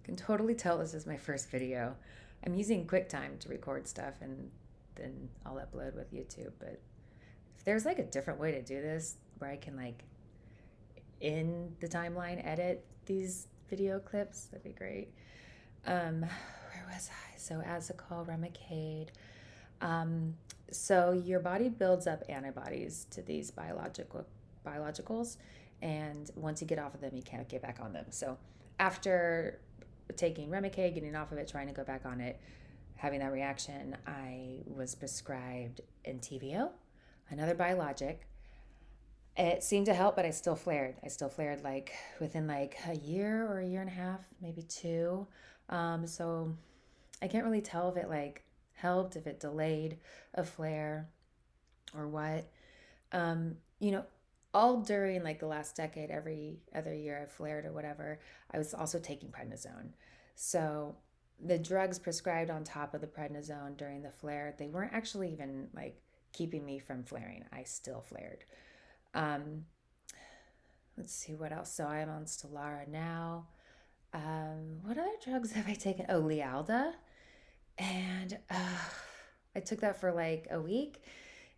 can totally tell this is my first video. I'm using QuickTime to record stuff and then I'll upload with YouTube. But if there's like a different way to do this where I can like in the timeline edit these video clips, that'd be great. Where was I? So Azacol, Remicade. Um, so your body builds up antibodies to these biologicals, and once you get off of them, you can't get back on them. So after taking Remicade, getting off of it, trying to go back on it, having that reaction, I was prescribed Entyvio, another biologic. It seemed to help, but I still flared. I still flared like within like a year or a year and a half, maybe two. So I can't really tell if it like helped, if it delayed a flare or what. You know, all during like the last decade, every other year I flared or whatever, I was also taking prednisone. So the drugs prescribed on top of the prednisone during the flare, they weren't actually even like keeping me from flaring. I still flared. Um, let's see what else. So I'm on Stelara now. What other drugs have I taken? Oh, Lialda. And I took that for like a week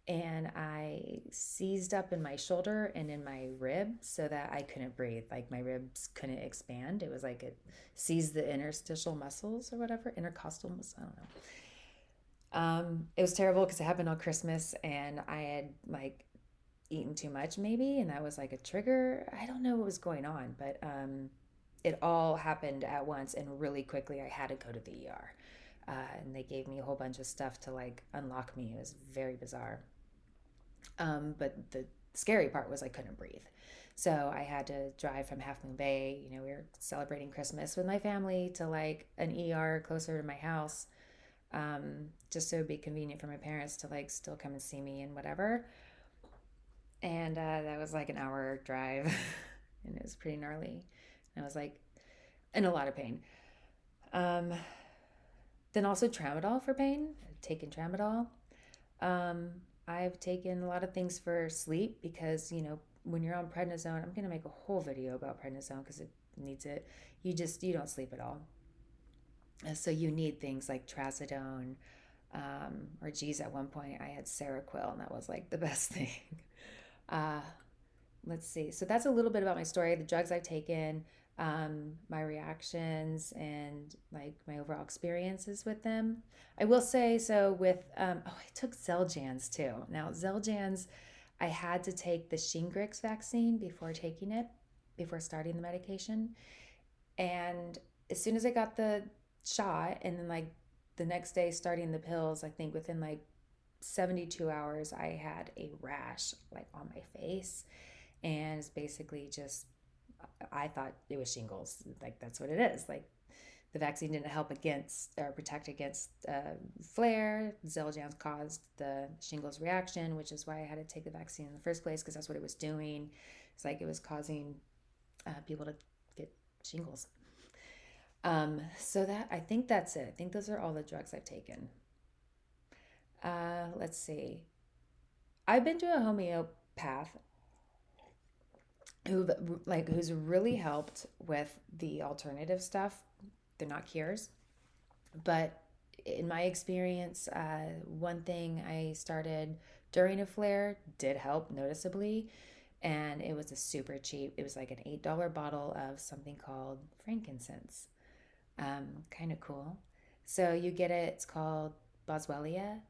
and I seized up in my shoulder and in my rib so that I couldn't breathe. Like my ribs couldn't expand. It was like it seized the interstitial muscles or whatever, intercostal muscles. I don't know. It was terrible because it happened on Christmas and I had like eaten too much maybe, and that was like a trigger. I don't know what was going on, but it all happened at once and really quickly. I had to go to the ER. And they gave me a whole bunch of stuff to like unlock me. It was very bizarre. But the scary part was I couldn't breathe. So I had to drive from Half Moon Bay. You know, we were celebrating Christmas with my family to like an ER closer to my house, just so it'd be convenient for my parents to like still come and see me and whatever. And that was like an hour drive, and it was pretty gnarly. And I was like in a lot of pain. Um, then also tramadol for pain. I've taken tramadol. Um, I've taken a lot of things for sleep because, you know, when you're on prednisone, I'm going to make a whole video about prednisone because it needs it. You don't sleep at all. So you need things like trazodone, or geez, at one point I had Seroquel and that was like the best thing. Uh, let's see. So that's a little bit about my story, the drugs I've taken, my reactions, and like my overall experiences with them. I will say so with, I took Xeljanz too. Now, Xeljanz, I had to take the Shingrix vaccine before taking it, before starting the medication. And as soon as I got the shot, and then like the next day starting the pills, I think within like 72 hours, I had a rash like on my face, and it's basically just, I thought it was shingles. Like that's what it is. Like the vaccine didn't help against or protect against flare. Xeljanz caused the shingles reaction, which is why I had to take the vaccine in the first place because that's what it was doing. It's like it was causing people to get shingles. So that, I think that's it. I think those are all the drugs I've taken. Let's see. I've been to a homeopath who's really helped with the alternative stuff. They're not cures, but in my experience, one thing I started during a flare did help noticeably, and it was a super cheap. It was like an $8 bottle of something called frankincense. Kind of cool. So you get it. It's called Boswellia,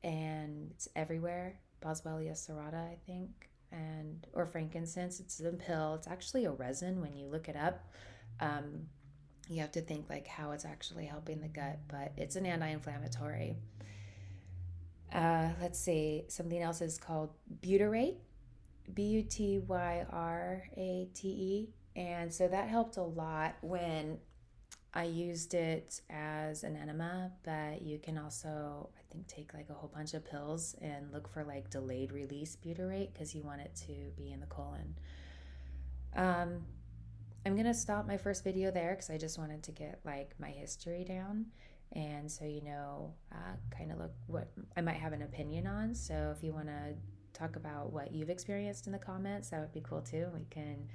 and it's everywhere. Boswellia serrata, I think, and or frankincense. It's a pill. It's actually a resin when you look it up. Um, you have to think like how it's actually helping the gut, but it's an anti-inflammatory. Let's see. Something else is called butyrate, Butyrate, and so that helped a lot when I used it as an enema, but you can also, I think, take like a whole bunch of pills and look for like delayed release butyrate because you want it to be in the colon. Um, I'm gonna stop my first video there because I just wanted to get like my history down, and so you know, kind of look what I might have an opinion on. So if you want to talk about what you've experienced in the comments, that would be cool too. We can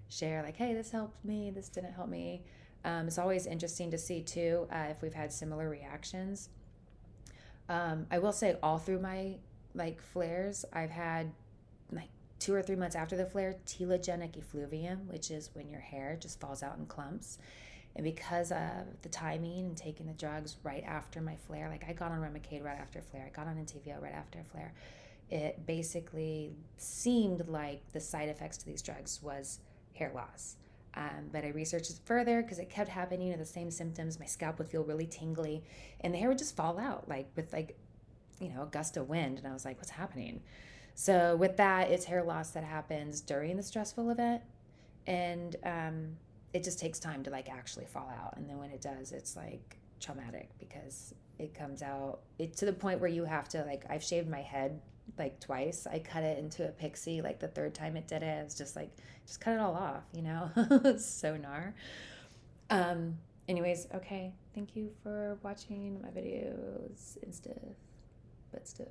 share like, hey, this helped me, this didn't help me. It's always interesting to see too if we've had similar reactions. I will say all through my like flares, I've had like 2 or 3 months after the flare, telogenic effluvium, which is when your hair just falls out in clumps. And because of the timing and taking the drugs right after my flare, like I got on Remicade right after flare, I got on Entyvio right after flare, it basically seemed like the side effects to these drugs was hair loss. But I researched it further because it kept happening, the same symptoms. My scalp would feel really tingly, and the hair would just fall out, like with like, a gust of wind. And I was like, what's happening? So with that, it's hair loss that happens during the stressful event, and it just takes time to like actually fall out. And then when it does, it's like traumatic because it comes out to the point where you have to like, I've shaved my head like twice. I cut it into a pixie like the third time it did it. I was just like, just cut it all off, It's so gnar. Anyways, okay. Thank you for watching my videos and stuff, but stuff.